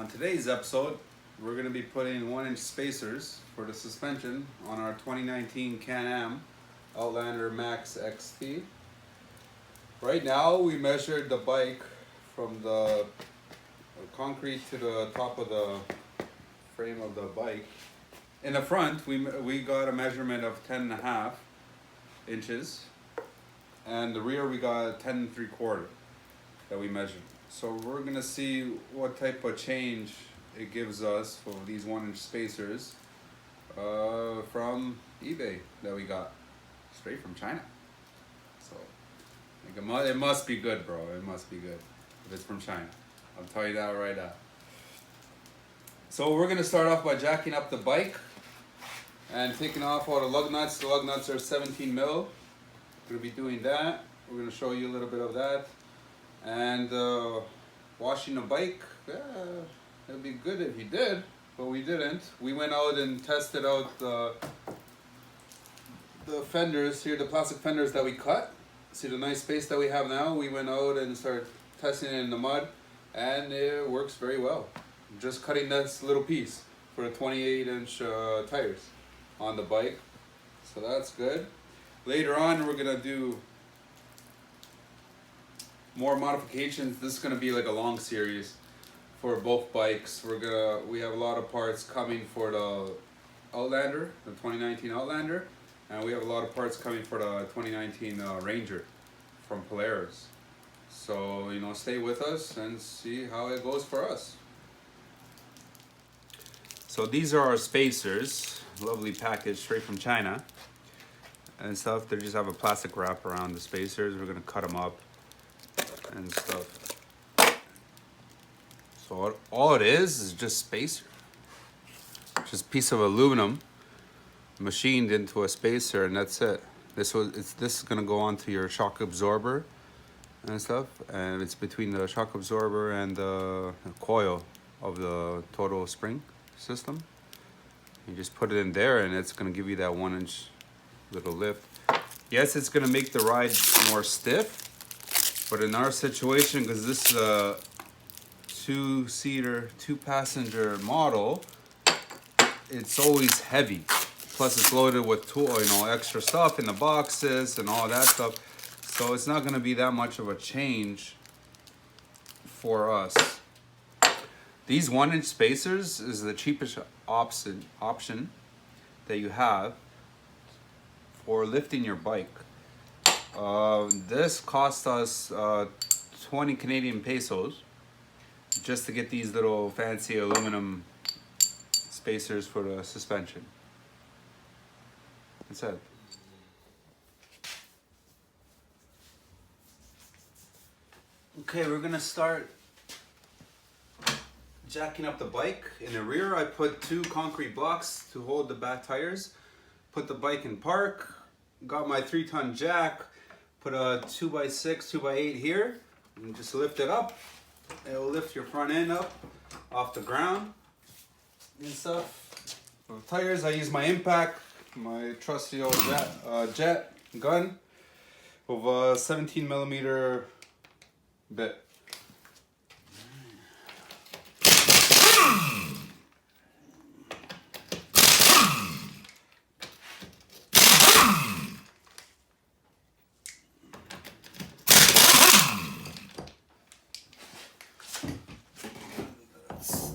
On today's episode, we're going to be putting 1-inch spacers for the suspension on our 2019 Can-Am Outlander Max XT. Right now, we measured the bike from the concrete to the top of the frame of the bike. In the front, we got a measurement of 10.5 inches, and the rear we got 10.75 that we measured. So we're gonna see what type of change it gives us for these 1-inch spacers from eBay that we got straight from China. So it must be good, bro. It must be good if it's from China. I'll tell you that right now. So we're gonna start off by jacking up the bike and taking off all the lug nuts. The lug nuts are 17 mil. We're gonna be doing that. We're gonna show you a little bit of that. And washing the bike, it'd be good if you did, but we didn't. We went out and tested out the fenders here, the plastic fenders that we cut. See the nice space that we have now? We went out and started testing it in the mud, and it works very well. Just cutting this little piece for the 28-inch tires on the bike, so that's good. Later on, we're gonna do more modifications. This is gonna be like a long series for both bikes. We have a lot of parts coming for the Outlander, the 2019 Outlander, and we have a lot of parts coming for the 2019 Ranger from Polaris. So stay with us and see how it goes for us. So these are our spacers, lovely package straight from China and stuff. They just have a plastic wrap around the spacers. We're gonna cut them up and stuff. So all it is just spacer. Just a piece of aluminum machined into a spacer, and that's it. This is gonna go onto your shock absorber and stuff, and it's between the shock absorber and the coil of the total spring system. You just put it in there, and it's gonna give you that 1-inch little lift. Yes, it's gonna make the ride more stiff. But in our situation, because this is a two-passenger model, it's always heavy. Plus, it's loaded with extra stuff in the boxes and all that stuff. So it's not going to be that much of a change for us. These 1-inch spacers is the cheapest option that you have for lifting your bike. This cost us 20 Canadian pesos just to get these little fancy aluminum spacers for the suspension. That's it. Okay, we're gonna start jacking up the bike. In the rear, I put 2 concrete blocks to hold the back tires. Put the bike in park. Got my 3-ton jack. Put a 2x6, 2x8 here, and just lift it up. It will lift your front end up off the ground and stuff. For the tires, I use my Impact, my trusty old jet gun with a 17mm bit.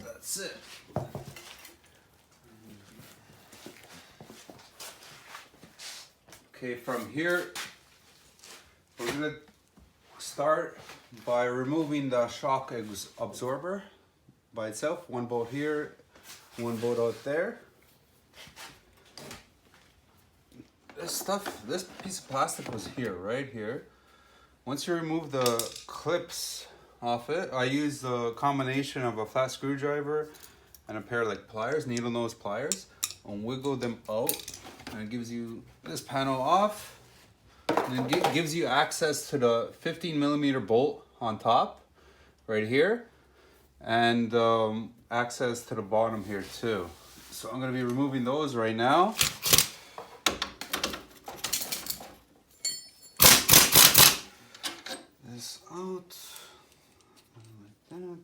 That's it. Okay, from here, we're gonna start by removing the shock absorber by itself. 1 bolt here, 1 bolt out there. This piece of plastic was here, right here. Once you remove the clips off it, I use the combination of a flat screwdriver and a pair of pliers, needle nose pliers, and wiggle them out, and it gives you this panel off, and it gives you access to the 15mm bolt on top right here, and access to the bottom here too. So I'm going to be removing those right now. This out like that.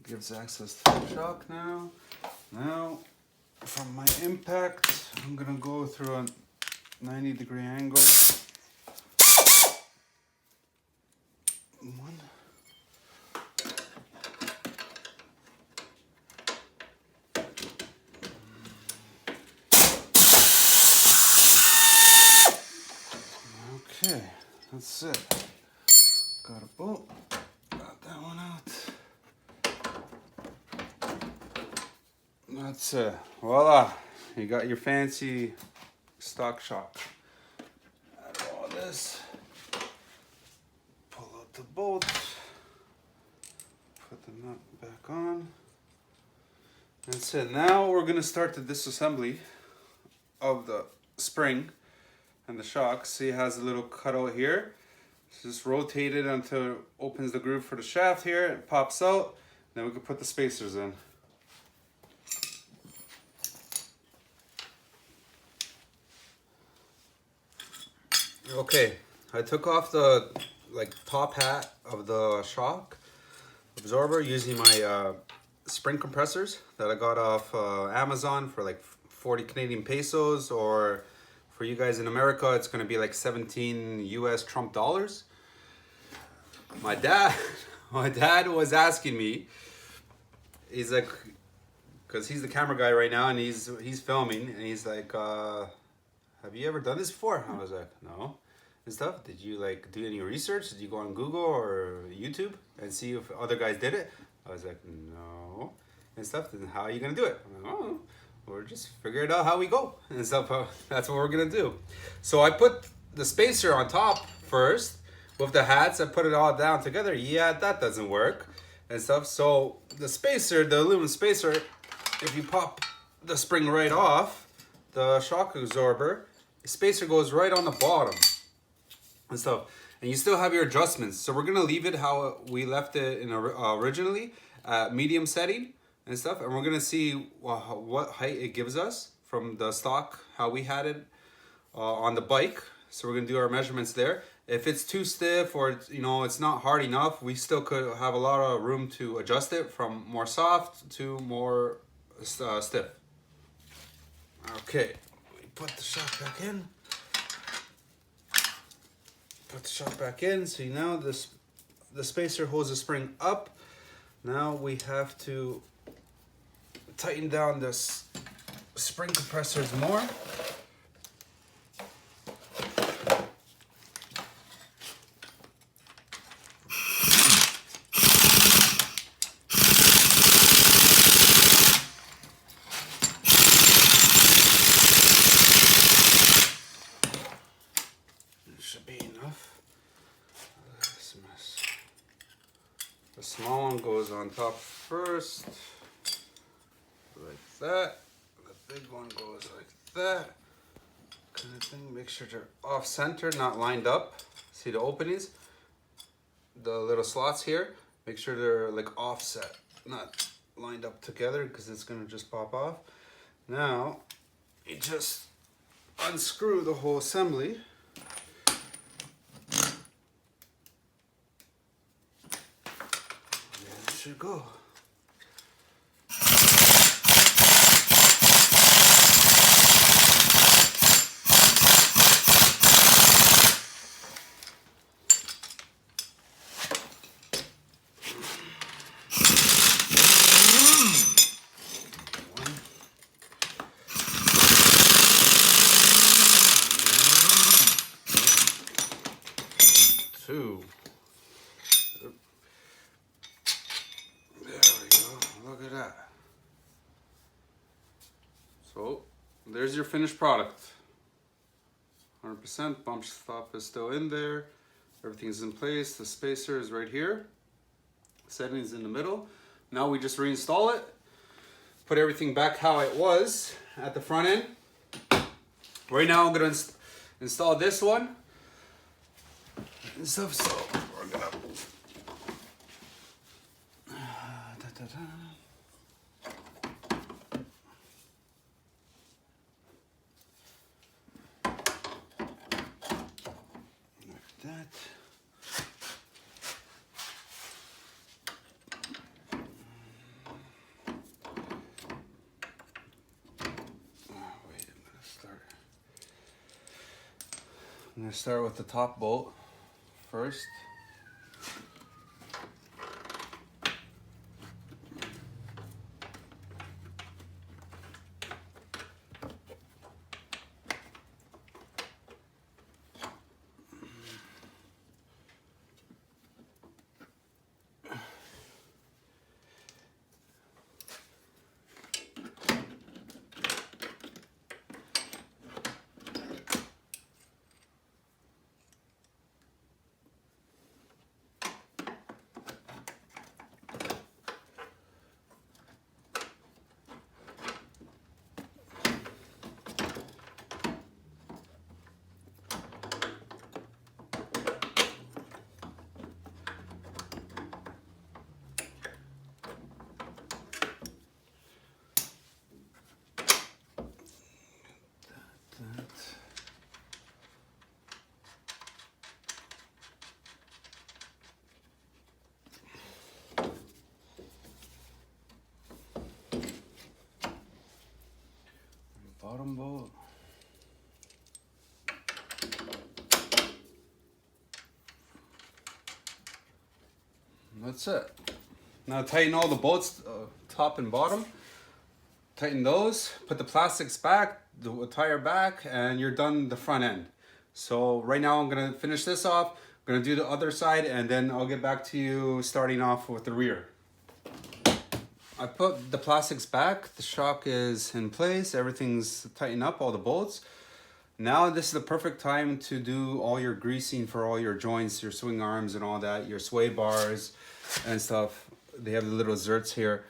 gives access to the shock now. Now, from my impact, I'm gonna go through a 90-degree angle. One. Okay, that's it. Got a bolt. Got that one out. That's it. Voila. You got your fancy stock shock. Add all this. Pull out the bolt. Put the nut back on. That's it. Now we're going to start the disassembly of the spring and the shock. See, it has a little cutout here. Just rotate it until it opens the groove for the shaft here. It pops out. Then we can put the spacers in. Okay, I took off the top hat of the shock absorber using my spring compressors that I got off Amazon for like 40 Canadian pesos, or for you guys in America, it's gonna be like 17 US Trump dollars. My dad was asking me, he's like, cause he's the camera guy right now and he's filming, and he's like, have you ever done this before? I was like, no. And stuff. Did you like do any research? Did you go on Google or YouTube and see if other guys did it? I was like, no. And stuff. Then how are you gonna do it? I'm like, oh, we're just figuring out how we go and stuff. That's what we're gonna do. So I put the spacer on top first with the hats. I put it all down together. Yeah, that doesn't work and stuff. So the spacer, the aluminum spacer, if you pop the spring right off the shock absorber, the spacer goes right on the bottom and stuff, and you still have your adjustments. So we're gonna leave it how we left it in originally, medium setting and stuff, and we're gonna see what height it gives us from the stock, how we had it on the bike. So we're gonna do our measurements there. If it's too stiff or it's not hard enough, we still could have a lot of room to adjust it from more soft to more stiff. Okay, we put the shock back in. Put the shock back in. See, now the spacer holds the spring up. Now we have to tighten down this spring compressors more. The small one goes on top first, like that. The big one goes like that, kind of thing. Make sure they're off center, not lined up. See the openings? The little slots here. Make sure they're like offset, not lined up together, because it's gonna just pop off. Now, you just unscrew the whole assembly. Should go. Two. So there's your finished product. 100%. Bump stop is still in there. Everything's in place. The spacer is right here. Settings in the middle. Now we just reinstall it. Put everything back how it was at the front end. Right now I'm gonna install this one and stuff. So we're gonna. That. I'm gonna start with the top bolt first. Bottom bolt. That's it. Now tighten all the bolts, top and bottom. Tighten those, put the plastics back, the tire back, and you're done the front end. So right now I'm gonna finish this off. I'm gonna do the other side, and then I'll get back to you starting off with the rear. I put the plastics back, the shock is in place, everything's tightened up, all the bolts. Now this is the perfect time to do all your greasing for all your joints, your swing arms and all that, your sway bars and stuff. They have the little zerts here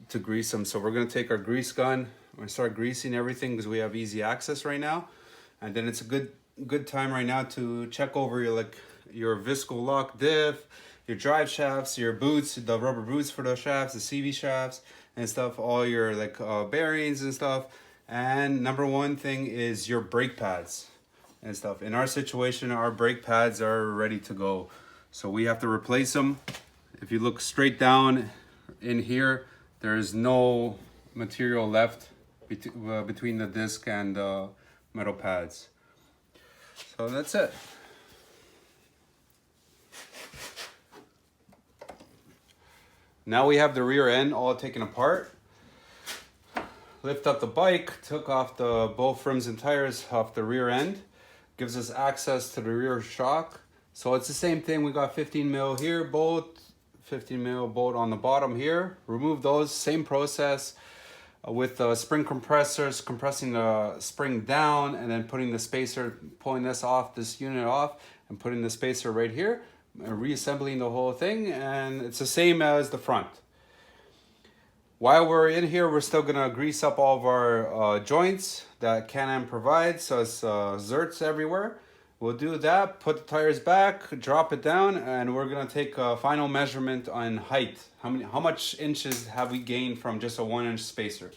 to grease them. So we're gonna take our grease gun, we're gonna start greasing everything because we have easy access right now. And then it's a good time right now to check over your visco lock diff, your drive shafts, your boots, the rubber boots for the shafts, the CV shafts and stuff, all your bearings and stuff. And number one thing is your brake pads and stuff. In our situation, our brake pads are ready to go. So we have to replace them. If you look straight down in here, there's no material left between the disc and the metal pads. So that's it. Now we have the rear end all taken apart. Lift up the bike, took off both rims and tires off the rear end. Gives us access to the rear shock. So it's the same thing. We got 15 mil here bolt, 15 mil bolt on the bottom here. Remove those, same process with the spring compressors, compressing the spring down and then putting the spacer, pulling this unit off and putting the spacer right here. Reassembling the whole thing, and it's the same as the front. While we're in here, we're still gonna grease up all of our joints that Can-Am provides, so it's zerts everywhere. We'll do that, put the tires back, drop it down, and we're gonna take a final measurement on height. How much inches have we gained from just a 1-inch spacer?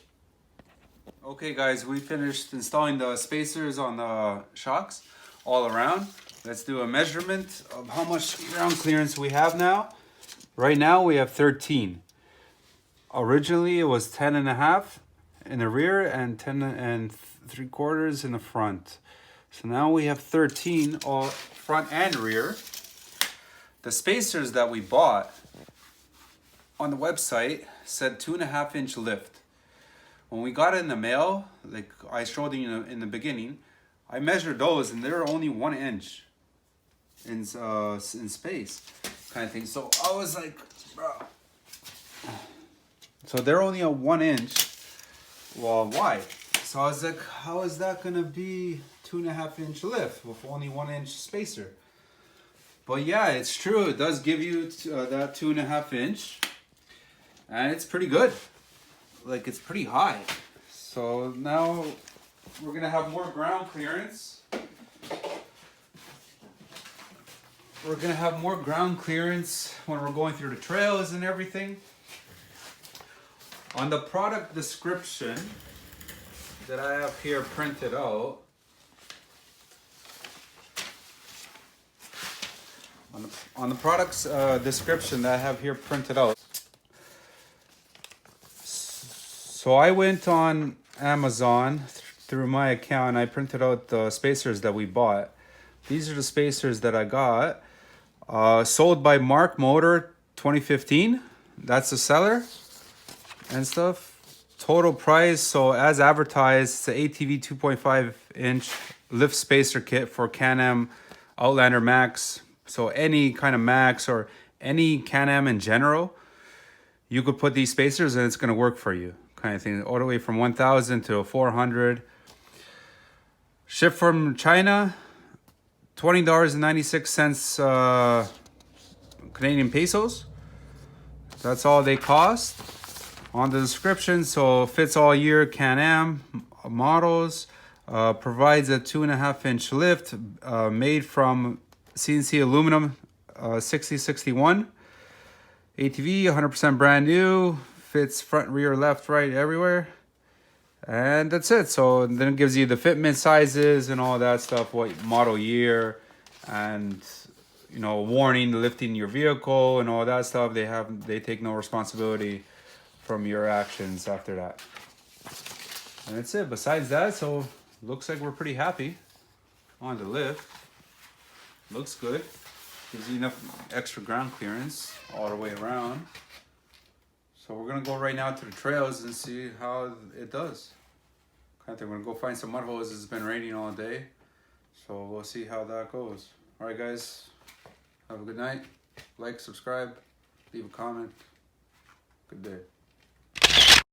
Okay guys, we finished installing the spacers on the shocks all around. Let's do a measurement of how much ground clearance we have now. Right now we have 13. Originally it was 10.5 in the rear and 10.75 in the front. So now we have 13 all front and rear. The spacers that we bought on the website said 2.5-inch lift. When we got it in the mail, like I showed you in the beginning, I measured those and they're only 1 inch in space kind of thing. So I was like, bro. So they're only a 1 inch. Well, why? So I was like, how is that gonna be 2.5-inch lift with only 1 inch spacer? But yeah, it's true. It does give you that 2.5 inch, and it's pretty good. Like it's pretty high. So now we're gonna have more ground clearance. We're gonna have more ground clearance when we're going through the trails and everything. On the product description that I have here printed out, on the product's description that I have here printed out. So I went on Amazon through my account and I printed out the spacers that we bought. these are the spacers that I got. Sold by Mark Motor 2015. That's the seller and stuff. Total price, so as advertised, it's an ATV 2.5 inch lift spacer kit for Can-Am Outlander Max. So any kind of Max or any Can-Am in general, you could put these spacers and it's going to work for you, kind of thing. All the way from 1,000 to 400. Shipped from China, $20.96 Canadian pesos. That's all they cost. On the description, so fits all year Can-Am models. Provides a 2.5 inch lift, made from CNC aluminum, 6061. ATV, 100% brand new. Fits front, rear, left, right, everywhere. And that's it. So then it gives you the fitment sizes and all that stuff, what model year, and you know, warning, lifting your vehicle and all that stuff. They take no responsibility from your actions after that. And that's it. Besides that, so looks like we're pretty happy on the lift. Looks good. Gives you enough extra ground clearance all the way around. So we're gonna go right now to the trails and see how it does. I think we're gonna go find some mud holes. It's been raining all day, so we'll see how that goes. All right, guys. Have a good night. Like, subscribe, leave a comment. Good day.